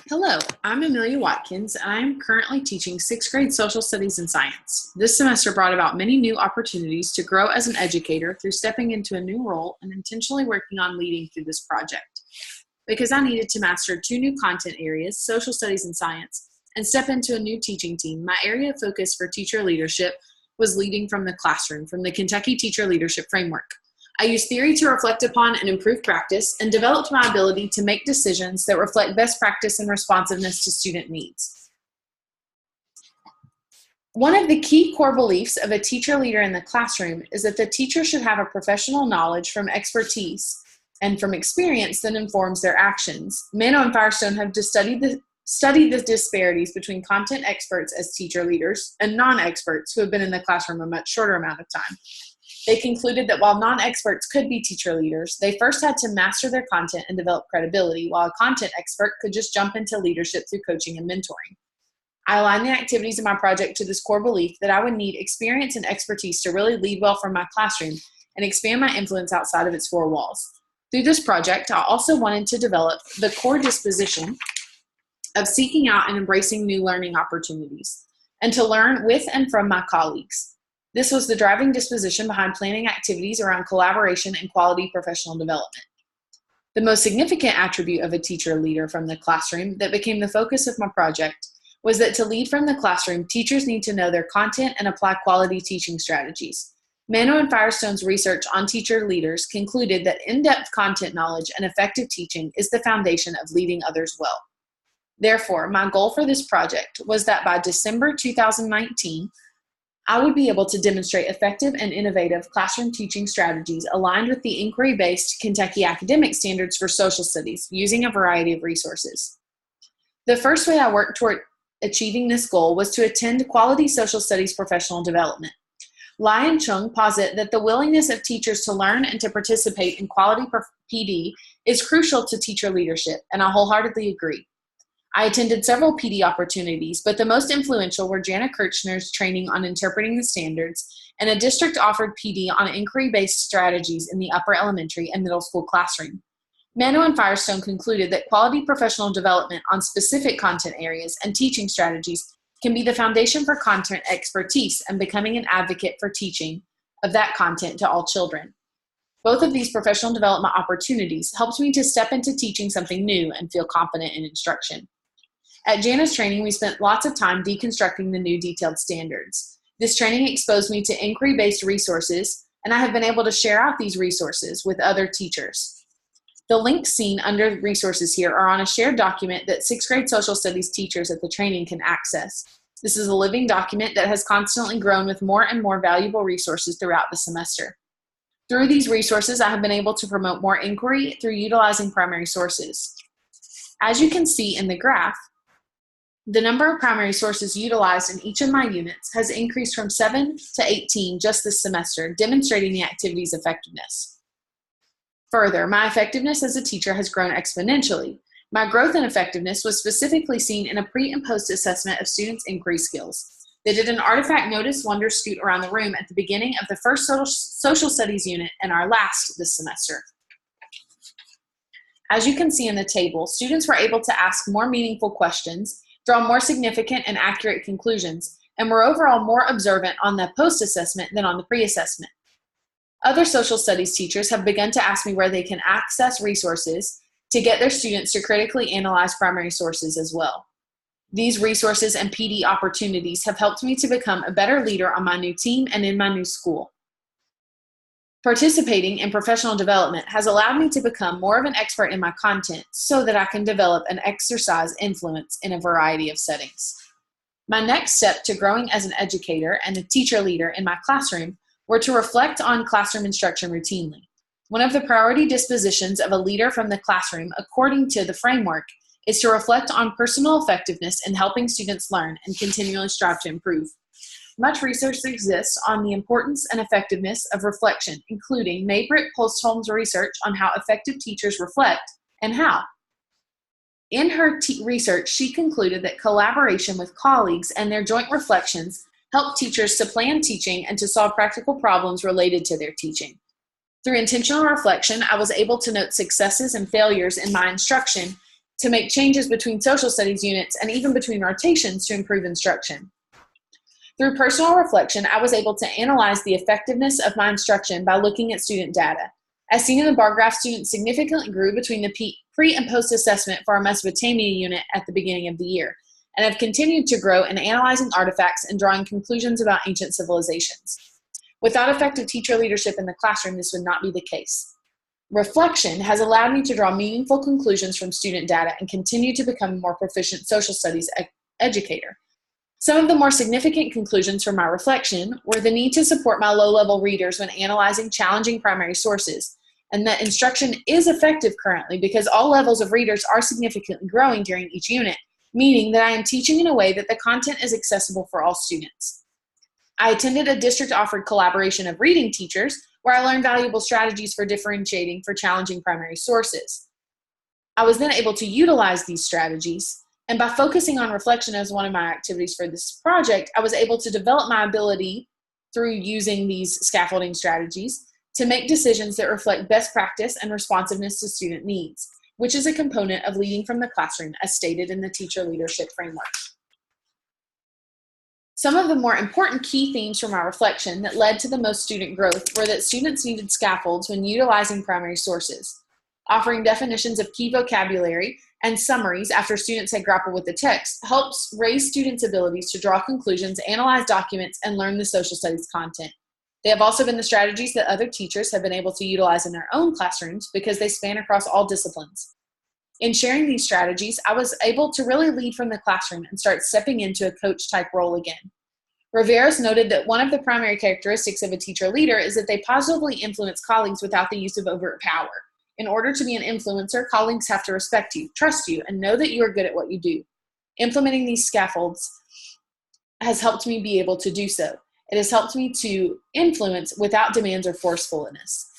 Hello, I'm Amelia Watkins, and I am currently teaching 6th grade social studies and science. This semester brought about many new opportunities to grow as an educator through stepping into a new role and intentionally working on leading through this project. Because I needed to master 2 new content areas, social studies and science, and step into a new teaching team, my area of focus for teacher leadership was leading from the classroom from the Kentucky Teacher Leadership Framework. I used theory to reflect upon and improve practice and developed my ability to make decisions that reflect best practice and responsiveness to student needs. One of the key core beliefs of a teacher leader in the classroom is that the teacher should have a professional knowledge from expertise and from experience that informs their actions. Mano and Firestone have studied the disparities between content experts as teacher leaders and non-experts who have been in the classroom a much shorter amount of time. They concluded that while non-experts could be teacher leaders, they first had to master their content and develop credibility, while a content expert could just jump into leadership through coaching and mentoring. I aligned the activities of my project to this core belief that I would need experience and expertise to really lead well from my classroom and expand my influence outside of its 4 walls. Through this project, I also wanted to develop the core disposition of seeking out and embracing new learning opportunities, and to learn with and from my colleagues. This was the driving disposition behind planning activities around collaboration and quality professional development. The most significant attribute of a teacher leader from the classroom that became the focus of my project was that to lead from the classroom, teachers need to know their content and apply quality teaching strategies. Mano and Firestone's research on teacher leaders concluded that in-depth content knowledge and effective teaching is the foundation of leading others well. Therefore, my goal for this project was that by December 2019, I would be able to demonstrate effective and innovative classroom teaching strategies aligned with the inquiry-based Kentucky academic standards for social studies using a variety of resources. The first way I worked toward achieving this goal was to attend quality social studies professional development. Lai and Chung posit that the willingness of teachers to learn and to participate in quality PD is crucial to teacher leadership, and I wholeheartedly agree. I attended several PD opportunities, but the most influential were Jana Kirchner's training on interpreting the standards and a district-offered PD on inquiry-based strategies in the upper elementary and middle school classroom. Mano and Firestone concluded that quality professional development on specific content areas and teaching strategies can be the foundation for content expertise and becoming an advocate for teaching of that content to all children. Both of these professional development opportunities helped me to step into teaching something new and feel confident in instruction. At Jana's training, we spent lots of time deconstructing the new detailed standards. This training exposed me to inquiry-based resources, and I have been able to share out these resources with other teachers. The links seen under resources here are on a shared document that 6th grade social studies teachers at the training can access. This is a living document that has constantly grown with more and more valuable resources throughout the semester. Through these resources, I have been able to promote more inquiry through utilizing primary sources. As you can see in the graph, the number of primary sources utilized in each of my units has increased from 7 to 18 just this semester, demonstrating the activity's effectiveness. Further, my effectiveness as a teacher has grown exponentially. My growth and effectiveness was specifically seen in a pre- and post-assessment of students' inquiry skills. They did an artifact notice wonder scoot around the room at the beginning of the first social studies unit and our last this semester. As you can see in the table, students were able to ask more meaningful questions, draw more significant and accurate conclusions, and were overall more observant on the post-assessment than on the pre-assessment. Other social studies teachers have begun to ask me where they can access resources to get their students to critically analyze primary sources as well. These resources and PD opportunities have helped me to become a better leader on my new team and in my new school. Participating in professional development has allowed me to become more of an expert in my content so that I can develop and exercise influence in a variety of settings. My next step to growing as an educator and a teacher leader in my classroom were to reflect on classroom instruction routinely. One of the priority dispositions of a leader from the classroom, according to the framework, is to reflect on personal effectiveness in helping students learn and continually strive to improve. Much research exists on the importance and effectiveness of reflection, including Maybritt Postholm's research on how effective teachers reflect and how. In her research, she concluded that collaboration with colleagues and their joint reflections help teachers to plan teaching and to solve practical problems related to their teaching. Through intentional reflection, I was able to note successes and failures in my instruction to make changes between social studies units and even between rotations to improve instruction. Through personal reflection, I was able to analyze the effectiveness of my instruction by looking at student data. As seen in the bar graph, students significantly grew between the pre- and post-assessment for our Mesopotamia unit at the beginning of the year, and have continued to grow in analyzing artifacts and drawing conclusions about ancient civilizations. Without effective teacher leadership in the classroom, this would not be the case. Reflection has allowed me to draw meaningful conclusions from student data and continue to become a more proficient social studies educator. Some of the more significant conclusions from my reflection were the need to support my low-level readers when analyzing challenging primary sources, and that instruction is effective currently because all levels of readers are significantly growing during each unit, meaning that I am teaching in a way that the content is accessible for all students. I attended a district-offered collaboration of reading teachers where I learned valuable strategies for differentiating for challenging primary sources. I was then able to utilize these strategies, and by focusing on reflection as one of my activities for this project, I was able to develop my ability through using these scaffolding strategies to make decisions that reflect best practice and responsiveness to student needs, which is a component of leading from the classroom as stated in the teacher leadership framework. Some of the more important key themes from my reflection that led to the most student growth were that students needed scaffolds when utilizing primary sources. Offering definitions of key vocabulary and summaries after students had grappled with the text helps raise students' abilities to draw conclusions, analyze documents, and learn the social studies content. They have also been the strategies that other teachers have been able to utilize in their own classrooms because they span across all disciplines. In sharing these strategies, I was able to really lead from the classroom and start stepping into a coach-type role again. Riveros noted that one of the primary characteristics of a teacher leader is that they positively influence colleagues without the use of overt power. In order to be an influencer, colleagues have to respect you, trust you, and know that you are good at what you do. Implementing these scaffolds has helped me be able to do so. It has helped me to influence without demands or forcefulness.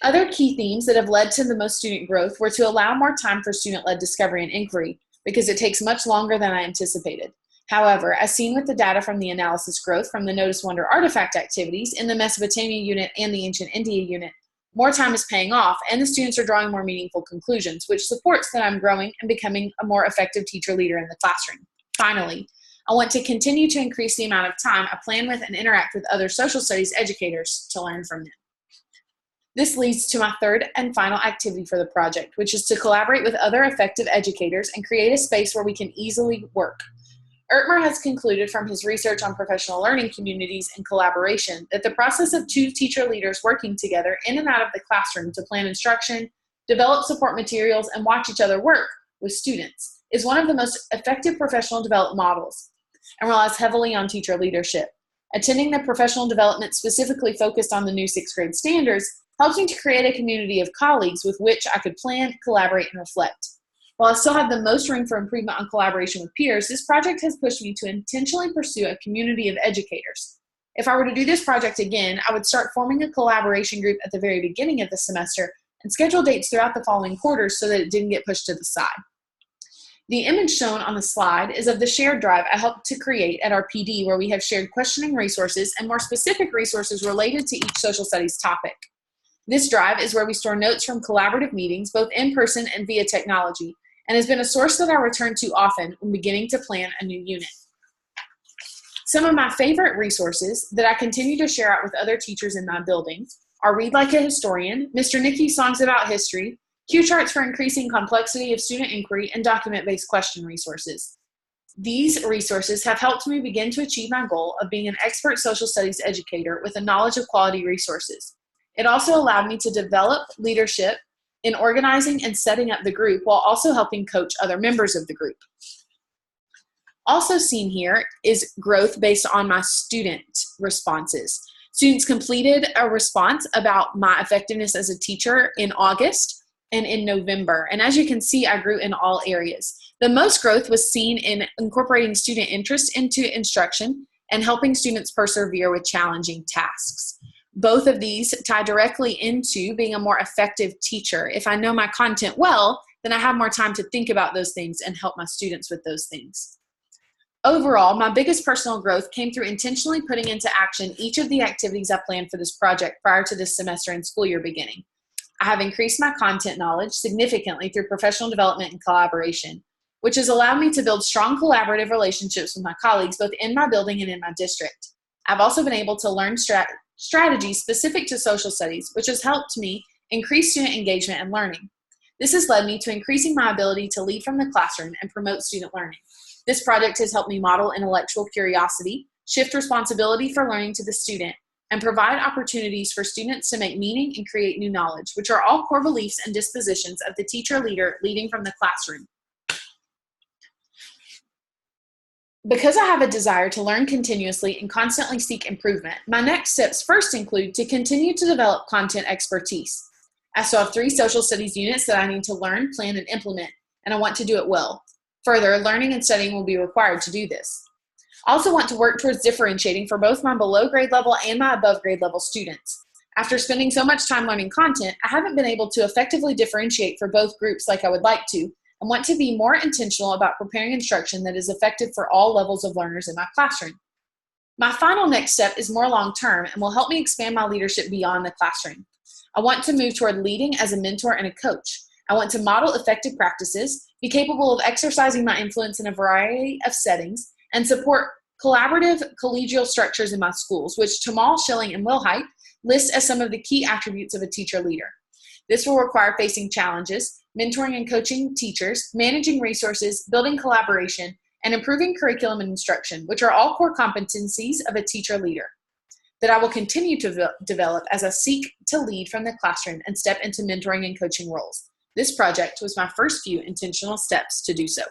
Other key themes that have led to the most student growth were to allow more time for student-led discovery and inquiry because it takes much longer than I anticipated. However, as seen with the data from the analysis growth from the Notice Wonder artifact activities in the Mesopotamia unit and the Ancient India unit, more time is paying off and the students are drawing more meaningful conclusions, which supports that I'm growing and becoming a more effective teacher leader in the classroom. Finally, I want to continue to increase the amount of time I plan with and interact with other social studies educators to learn from them. This leads to my third and final activity for the project, which is to collaborate with other effective educators and create a space where we can easily work. Ertmer has concluded from his research on professional learning communities and collaboration that the process of two teacher leaders working together in and out of the classroom to plan instruction, develop support materials, and watch each other work with students is one of the most effective professional development models and relies heavily on teacher leadership. Attending the professional development specifically focused on the new 6th grade standards helps me to create a community of colleagues with which I could plan, collaborate, and reflect. While I still have the most room for improvement on collaboration with peers, this project has pushed me to intentionally pursue a community of educators. If I were to do this project again, I would start forming a collaboration group at the very beginning of the semester and schedule dates throughout the following quarters so that it didn't get pushed to the side. The image shown on the slide is of the shared drive I helped to create at our PD, where we have shared questioning resources and more specific resources related to each social studies topic. This drive is where we store notes from collaborative meetings, both in person and via technology, and has been a source that I return to often when beginning to plan a new unit. Some of my favorite resources that I continue to share out with other teachers in my building are Read Like a Historian, Mr. Nickey's Songs About History, cue charts for increasing complexity of student inquiry, and document-based question resources. These resources have helped me begin to achieve my goal of being an expert social studies educator with a knowledge of quality resources. It also allowed me to develop leadership in organizing and setting up the group while also helping coach other members of the group. Also seen here is growth based on my student responses. Students completed a response about my effectiveness as a teacher in August and in November. And as you can see, I grew in all areas. The most growth was seen in incorporating student interest into instruction and helping students persevere with challenging tasks. Both of these tie directly into being a more effective teacher. If I know my content well, then I have more time to think about those things and help my students with those things. Overall, my biggest personal growth came through intentionally putting into action each of the activities I planned for this project prior to this semester and school year beginning. I have increased my content knowledge significantly through professional development and collaboration, which has allowed me to build strong collaborative relationships with my colleagues both in my building and in my district. I've also been able to learn strategies specific to social studies, which has helped me increase student engagement and learning. This has led me to increasing my ability to lead from the classroom and promote student learning. This project has helped me model intellectual curiosity, shift responsibility for learning to the student, and provide opportunities for students to make meaning and create new knowledge, which are all core beliefs and dispositions of the teacher leader leading from the classroom. Because I have a desire to learn continuously and constantly seek improvement, my next steps first include to continue to develop content expertise. I still have 3 social studies units that I need to learn, plan, and implement, and I want to do it well. Further, learning and studying will be required to do this. I also want to work towards differentiating for both my below grade level and my above grade level students. After spending so much time learning content, I haven't been able to effectively differentiate for both groups like I would like to, and want to be more intentional about preparing instruction that is effective for all levels of learners in my classroom. My final next step is more long-term and will help me expand my leadership beyond the classroom. I want to move toward leading as a mentor and a coach. I want to model effective practices, be capable of exercising my influence in a variety of settings, and support collaborative collegial structures in my schools, which Tamal, Schilling, and Wilhite list as some of the key attributes of a teacher leader. This will require facing challenges, mentoring and coaching teachers, managing resources, building collaboration, and improving curriculum and instruction, which are all core competencies of a teacher leader that I will continue to develop as I seek to lead from the classroom and step into mentoring and coaching roles. This project was my first few intentional steps to do so.